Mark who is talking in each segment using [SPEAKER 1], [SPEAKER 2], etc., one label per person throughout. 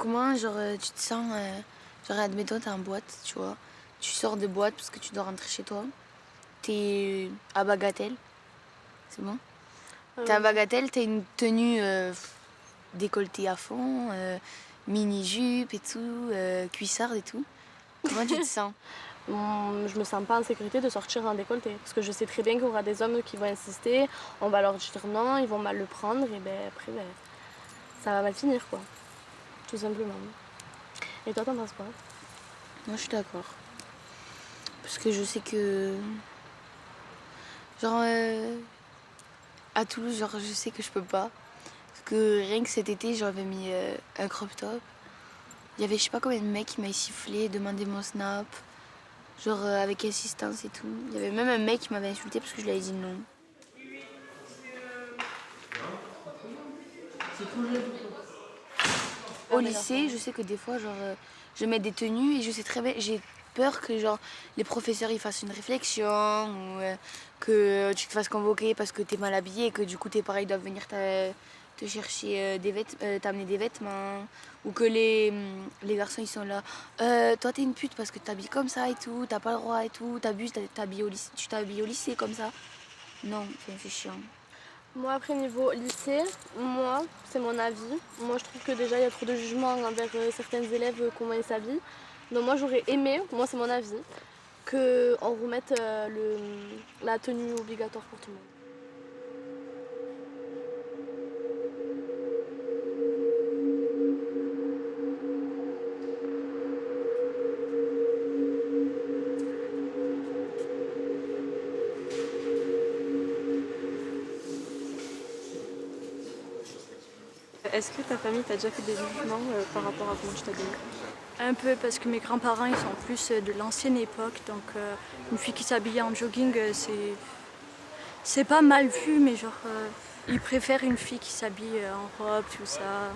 [SPEAKER 1] Comment, genre, tu te sens, genre, admettons, t'es en boîte, tu vois. Tu sors de boîte parce que tu dois rentrer chez toi. T'es à Bagatelle, c'est bon? T'es à Bagatelle, t'as une tenue décolletée à fond, mini-jupe et tout, cuissarde et tout. Comment tu te sens?
[SPEAKER 2] Je me sens pas en sécurité de sortir en décolleté. Parce que je sais très bien qu'il y aura des hommes qui vont insister, on va leur dire non, ils vont mal le prendre, et après, ça va mal finir, quoi. Tout simplement. Et toi, t'en penses quoi?
[SPEAKER 1] Moi, je suis d'accord. Parce que je sais que, genre, à Toulouse, genre, je sais que je peux pas. Parce que rien que cet été, j'avais mis un crop top. Il y avait je sais pas combien de mecs qui m'avaient sifflé, demandé mon snap, genre avec assistance et tout. Il y avait même un mec qui m'avait insulté parce que je lui avais dit non. Au lycée, je sais que des fois, genre, je mets des tenues et je sais très bien, j'ai peur que genre les professeurs ils fassent une réflexion ou que tu te fasses convoquer parce que t'es mal habillé et que du coup tes parents ils doivent venir te chercher t'amener des vêtements ou que les garçons ils sont là. Toi t'es une pute parce que tu t'habilles comme ça et tout, t'as pas le droit et tout, t'abuses, t'habilles au lycée, tu t'habilles au lycée comme ça. Non, c'est chiant.
[SPEAKER 2] Moi, après, niveau lycée, c'est mon avis. Moi, je trouve que déjà, il y a trop de jugements envers certains élèves, comment ils s'habillent. Donc moi, j'aurais aimé, moi, c'est mon avis, qu'on remette la tenue obligatoire pour tout le monde.
[SPEAKER 3] Est-ce que ta famille t'a déjà fait des jugements par rapport à comment tu t'habilles?
[SPEAKER 4] Un peu parce que mes grands-parents ils sont plus de l'ancienne époque, donc une fille qui s'habillait en jogging c'est pas mal vu, mais genre ils préfèrent une fille qui s'habille en robe, tout ça.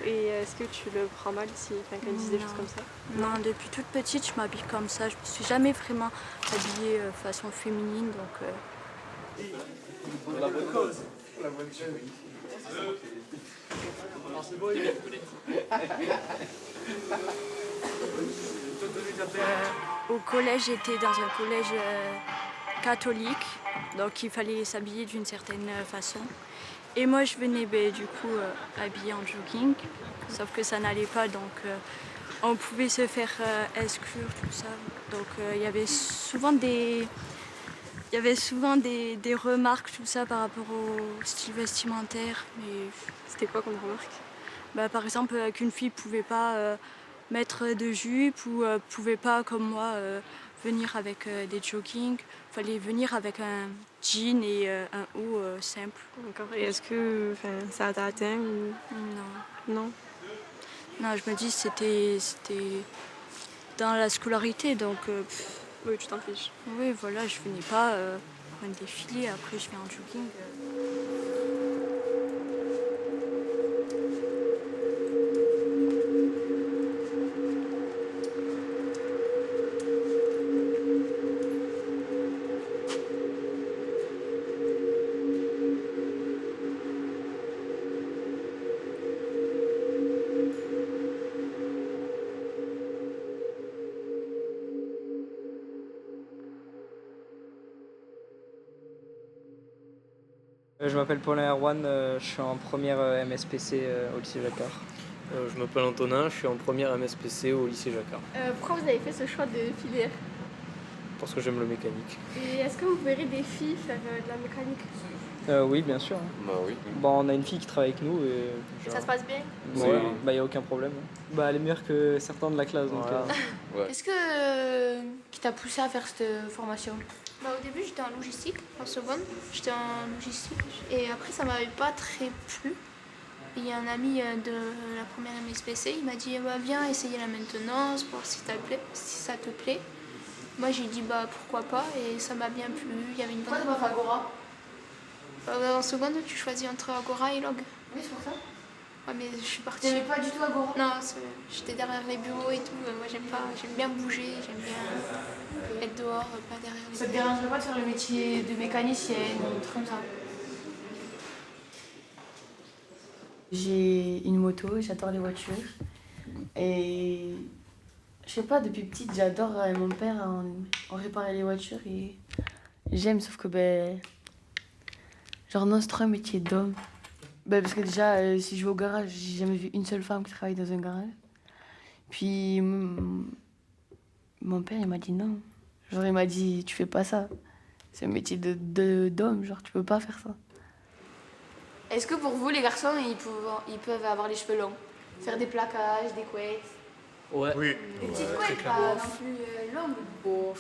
[SPEAKER 3] Et est-ce que tu le prends mal si quand ils disent des choses comme ça?
[SPEAKER 4] Non, depuis toute petite je m'habille comme ça, je me suis jamais vraiment habillée façon féminine, donc au collège j'étais dans un collège catholique, donc il fallait s'habiller d'une certaine façon. Et moi je venais du coup habillée en jogging, sauf que ça n'allait pas, donc on pouvait se faire exclure, tout ça. Donc il y avait souvent des remarques, tout ça, par rapport au style vestimentaire. Mais
[SPEAKER 3] C'était quoi comme remarque?
[SPEAKER 4] par exemple, qu'une fille pouvait pas mettre de jupe ou pouvait pas, comme moi, venir avec des joggings. Fallait venir avec un jean et un haut simple.
[SPEAKER 3] D'accord. Et est-ce que ça t'a atteint ou
[SPEAKER 4] Non.
[SPEAKER 3] non?
[SPEAKER 4] Non, je me dis c'était dans la scolarité, donc
[SPEAKER 3] Oui, tu t'en fiches.
[SPEAKER 4] oui, voilà, je venais pas pour un défilé, après je viens en jogging.
[SPEAKER 5] Je m'appelle Paulin Erwan, je suis en première MSPC au lycée Jacquard.
[SPEAKER 6] Je m'appelle Antonin, je suis en première MSPC au lycée Jacquard.
[SPEAKER 2] Pourquoi vous avez fait ce choix de filière?
[SPEAKER 6] Parce que j'aime le mécanique.
[SPEAKER 2] Et est-ce que vous verrez des filles faire de la mécanique?
[SPEAKER 5] Oui, bien sûr.
[SPEAKER 6] Bah oui.
[SPEAKER 5] Bon, on a une fille qui travaille avec nous et
[SPEAKER 2] Ça se passe bien?
[SPEAKER 5] ouais, bah y a aucun problème. Bah elle est meilleure que certains de la classe, donc
[SPEAKER 6] Voilà. Ouais.
[SPEAKER 1] Qu'est-ce qui t'a poussé à faire cette formation?
[SPEAKER 7] Au début, j'étais en logistique, en seconde, j'étais en logistique. Et après, ça m'avait pas très plu. Il y a un ami de la première MSPC, il m'a dit viens essayer la maintenance, voir si ça te plaît. Moi, j'ai dit pourquoi pas, et ça m'a bien plu. Il y avait une bonne.
[SPEAKER 1] Pourquoi t'as pas fait Agora?
[SPEAKER 7] En seconde, tu choisis entre Agora et Log.
[SPEAKER 1] Oui, c'est pour ça.
[SPEAKER 7] Ouais, mais je suis partie.
[SPEAKER 1] T'aimais pas du tout Agora?
[SPEAKER 7] Non, j'étais derrière les bureaux et tout. Moi, j'aime pas. J'aime bien bouger, j'aime bien être dehors, pas derrière les
[SPEAKER 1] Ça te
[SPEAKER 7] bureaux.
[SPEAKER 1] dérangerait pas de faire le métier de mécanicienne ou un truc comme ça? J'ai une moto, j'adore les voitures. Et je sais pas, depuis petite, j'adore mon père, on réparait les voitures et j'aime, sauf que genre non, c'est trop un métier d'homme. Parce que déjà, si je vais au garage, j'ai jamais vu une seule femme qui travaille dans un garage. Puis mon père, il m'a dit non. Genre, il m'a dit, tu fais pas ça. C'est un métier d'homme, genre, tu peux pas faire ça. Est-ce que pour vous, les garçons, ils peuvent avoir les cheveux longs? Faire des plaquages, des couettes?
[SPEAKER 6] Ouais.
[SPEAKER 8] Oui.
[SPEAKER 1] Des petites couettes, pas non plus longues.
[SPEAKER 9] Donc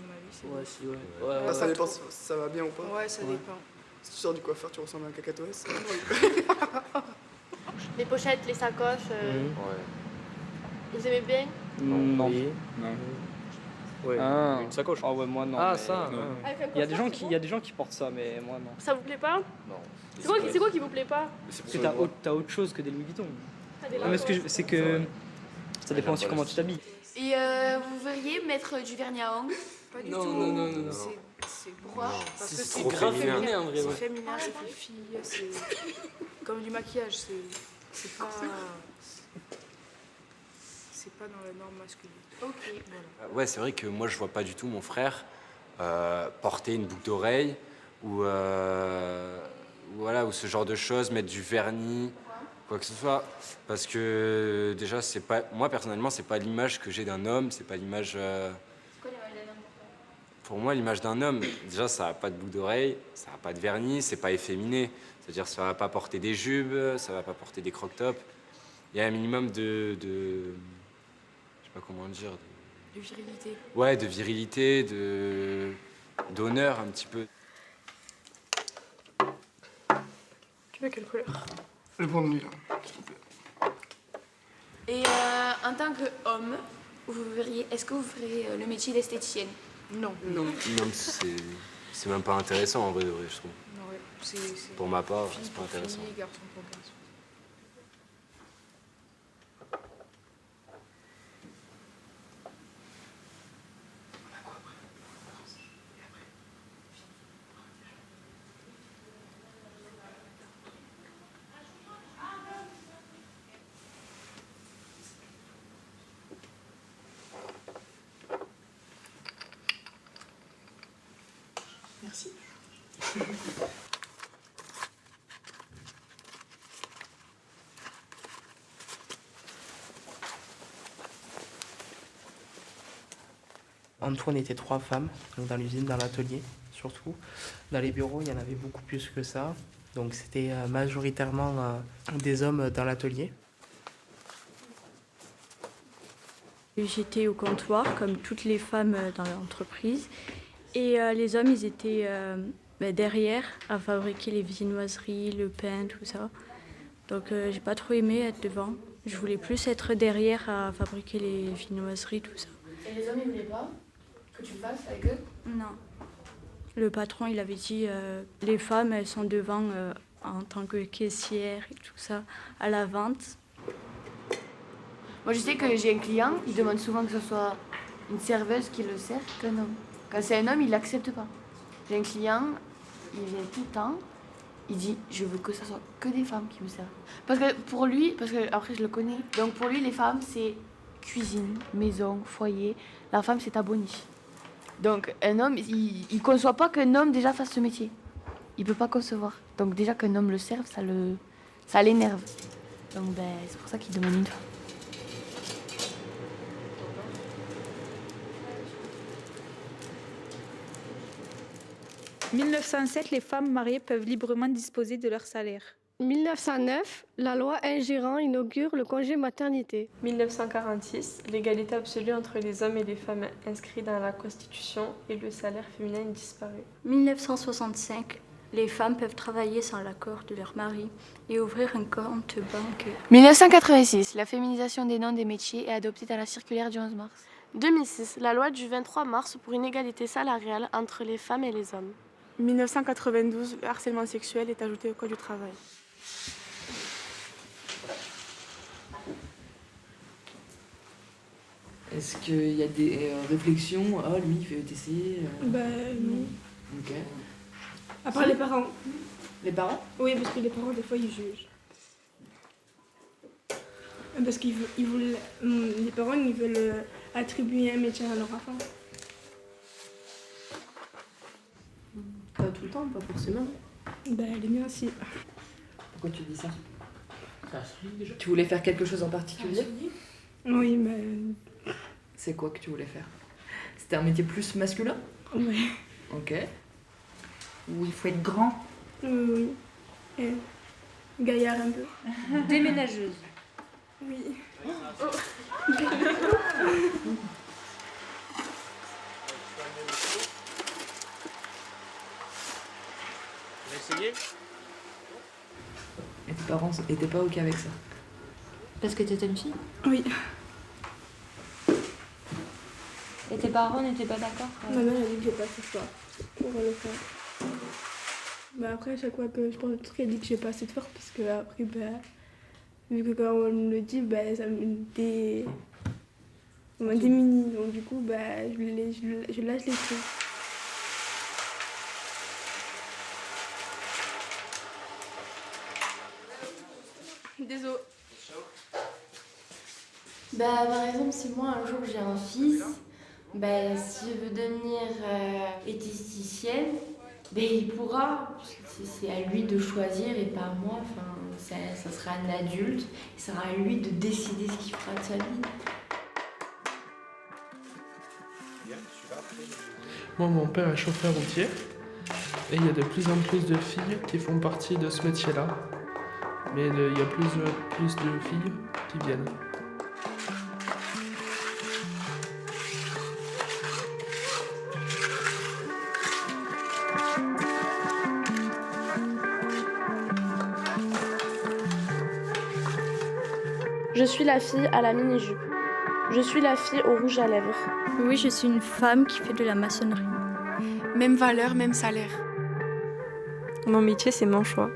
[SPEAKER 9] ma vie, c'est
[SPEAKER 6] Ouais, si, ouais.
[SPEAKER 8] Ah, ça dépend si ça va bien ou pas.
[SPEAKER 9] Ouais, ça dépend.
[SPEAKER 8] Si tu sors du coiffeur, tu ressembles à un cacatoès.
[SPEAKER 2] Les pochettes, les sacoches,
[SPEAKER 6] Ouais.
[SPEAKER 2] vous aimez bien?
[SPEAKER 5] Non.
[SPEAKER 6] Oui.
[SPEAKER 5] Non.
[SPEAKER 6] Ouais.
[SPEAKER 5] Ah.
[SPEAKER 6] Une sacoche.
[SPEAKER 5] Ah ouais, moi non.
[SPEAKER 6] Ah,
[SPEAKER 5] mais-
[SPEAKER 6] ça.
[SPEAKER 5] non.
[SPEAKER 6] Ah.
[SPEAKER 2] Avec un
[SPEAKER 5] Il y a des
[SPEAKER 2] coiffeur,
[SPEAKER 5] gens qui portent ça, mais moi non.
[SPEAKER 2] Ça vous plaît pas?
[SPEAKER 6] Non.
[SPEAKER 2] C'est quoi qui vous plaît pas?
[SPEAKER 8] C'est
[SPEAKER 5] Parce que t'as autre chose que des Louis Vuitton.
[SPEAKER 2] Ah, des
[SPEAKER 5] Non, mais c'est que ça dépend aussi comment tu t'habilles.
[SPEAKER 1] Et vous verriez mettre du vernis à ongles?
[SPEAKER 9] Pas du
[SPEAKER 6] Non,
[SPEAKER 9] tout.
[SPEAKER 6] non, non, non, non.
[SPEAKER 9] C'est
[SPEAKER 1] Pourquoi?
[SPEAKER 9] Parce que
[SPEAKER 6] C'est
[SPEAKER 9] c'est
[SPEAKER 6] trop
[SPEAKER 9] grave
[SPEAKER 6] féminin,
[SPEAKER 9] féminin.
[SPEAKER 6] en vrai,
[SPEAKER 9] C'est
[SPEAKER 6] ouais.
[SPEAKER 9] féminin, c'est pour filles, c'est comme du maquillage, c'est pas dans la norme masculine.
[SPEAKER 1] Ok.
[SPEAKER 9] Voilà.
[SPEAKER 10] Ouais, c'est vrai que moi, je vois pas du tout mon frère porter une boucle d'oreille ou voilà, ou ce genre de choses, mettre du vernis, quoi que ce soit. Parce que déjà, c'est pas, moi personnellement, c'est pas l'image que j'ai d'un homme, c'est pas l'image. Pour moi, l'image d'un homme, déjà, ça n'a pas de boucle d'oreille, ça n'a pas de vernis, c'est pas efféminé. C'est-à-dire, ça va pas porter des jupes, ça va pas porter des croc-tops. Il y a un minimum je sais pas comment dire.
[SPEAKER 9] De virilité.
[SPEAKER 10] Ouais, de virilité, d'honneur un petit peu.
[SPEAKER 9] Tu veux quelle couleur?
[SPEAKER 8] Le point de nuit, là. s'il vous plaît.
[SPEAKER 1] Et en tant qu'homme, est-ce que vous ferez le métier d'esthéticienne?
[SPEAKER 9] Non.
[SPEAKER 6] Non.
[SPEAKER 10] Non, c'est même pas intéressant en vrai, de vrai, je trouve.
[SPEAKER 9] Non, ouais. C'est
[SPEAKER 10] Pour ma part,
[SPEAKER 9] fille
[SPEAKER 10] c'est pas
[SPEAKER 9] pour
[SPEAKER 10] intéressant.
[SPEAKER 9] fille, garçon pour garçon.
[SPEAKER 8] Merci.
[SPEAKER 11] Antoine était 3 femmes, donc dans l'usine, dans l'atelier surtout. Dans les bureaux, il y en avait beaucoup plus que ça. Donc c'était majoritairement des hommes dans l'atelier.
[SPEAKER 4] J'étais au comptoir, comme toutes les femmes dans l'entreprise. Et les hommes, ils étaient derrière à fabriquer les viennoiseries, le pain, tout ça. Donc j'ai pas trop aimé être devant. Je voulais plus être derrière à fabriquer les viennoiseries, tout ça.
[SPEAKER 1] Et les hommes, ils voulaient pas que tu le fasses avec eux?
[SPEAKER 4] Non. Le patron, il avait dit les femmes, elles sont devant en tant que caissières et tout ça, à la vente.
[SPEAKER 1] Moi, je sais que j'ai un client, il demande souvent que ce soit une serveuse qui le sert qu'un homme. Quand c'est un homme, il l'accepte pas. J'ai un client, il vient tout le temps, il dit je veux que ce soit que des femmes qui me servent. Parce que pour lui, parce que après je le connais, donc pour lui les femmes c'est cuisine, maison, foyer. La femme c'est ta boni. Donc un homme, il conçoit pas qu'un homme déjà fasse ce métier. Il peut pas concevoir. Donc déjà qu'un homme le serve, ça l'énerve. Donc c'est pour ça qu'il demande une femme.
[SPEAKER 12] 1907, les femmes mariées peuvent librement disposer de leur salaire.
[SPEAKER 2] 1909, la loi ingérant inaugure le congé maternité.
[SPEAKER 3] 1946, l'égalité absolue entre les hommes et les femmes inscrite dans la Constitution et le salaire féminin disparaît.
[SPEAKER 4] 1965, les femmes peuvent travailler sans l'accord de leur mari et ouvrir un compte bancaire.
[SPEAKER 1] 1986, la féminisation des noms des métiers est adoptée dans la circulaire du 11 mars.
[SPEAKER 2] 2006, la loi du 23 mars pour une égalité salariale entre les femmes et les hommes.
[SPEAKER 9] 1992, le harcèlement sexuel est ajouté au Code du travail.
[SPEAKER 13] Est-ce qu'il y a des réflexions? Ah, lui, il fait ETC
[SPEAKER 9] Non.
[SPEAKER 13] Ok.
[SPEAKER 9] À part les parents.
[SPEAKER 13] Les parents?
[SPEAKER 9] Oui, parce que les parents, des fois, ils jugent.
[SPEAKER 14] Parce les parents ils veulent attribuer un métier à leur enfant.
[SPEAKER 13] Pas tout le temps, pas forcément.
[SPEAKER 14] Les miens aussi.
[SPEAKER 13] Pourquoi tu dis ça? Tu voulais faire quelque chose en particulier?
[SPEAKER 14] Oui,
[SPEAKER 13] C'est quoi que tu voulais faire? C'était un métier plus masculin?
[SPEAKER 14] Oui.
[SPEAKER 13] Ok.
[SPEAKER 15] Où il faut être grand.
[SPEAKER 14] Oui. Et gaillard un peu.
[SPEAKER 15] Déménageuse.
[SPEAKER 14] Oui.
[SPEAKER 10] Essayé?
[SPEAKER 13] Et tes parents étaient pas ok avec ça?
[SPEAKER 15] Parce que t'étais une fille?
[SPEAKER 14] Oui.
[SPEAKER 15] Et tes parents n'étaient pas d'accord?
[SPEAKER 14] Ma mère a dit que j'ai pas assez de choix pour le faire. Après, à chaque fois que je pense au truc, elle dit que j'ai pas assez de force parce que après, vu que quand on me le dit, ça me démunit. Donc du coup, je lâche les trucs.
[SPEAKER 2] Désolé. Par exemple, si moi un jour j'ai un fils, si je veux devenir esthéticienne, il pourra. C'est à lui de choisir et pas à moi. Ça sera un adulte, et ça sera à lui de décider ce qu'il fera de sa vie.
[SPEAKER 16] Moi, mon père est chauffeur routier et il y a de plus en plus de filles qui font partie de ce métier-là. Mais il y a plus de filles qui viennent.
[SPEAKER 2] Je suis la fille à la mini-jupe. Je suis la fille au rouge à lèvres.
[SPEAKER 4] Oui, je suis une femme qui fait de la maçonnerie.
[SPEAKER 17] Même valeur, même salaire.
[SPEAKER 3] Mon métier, c'est mon choix.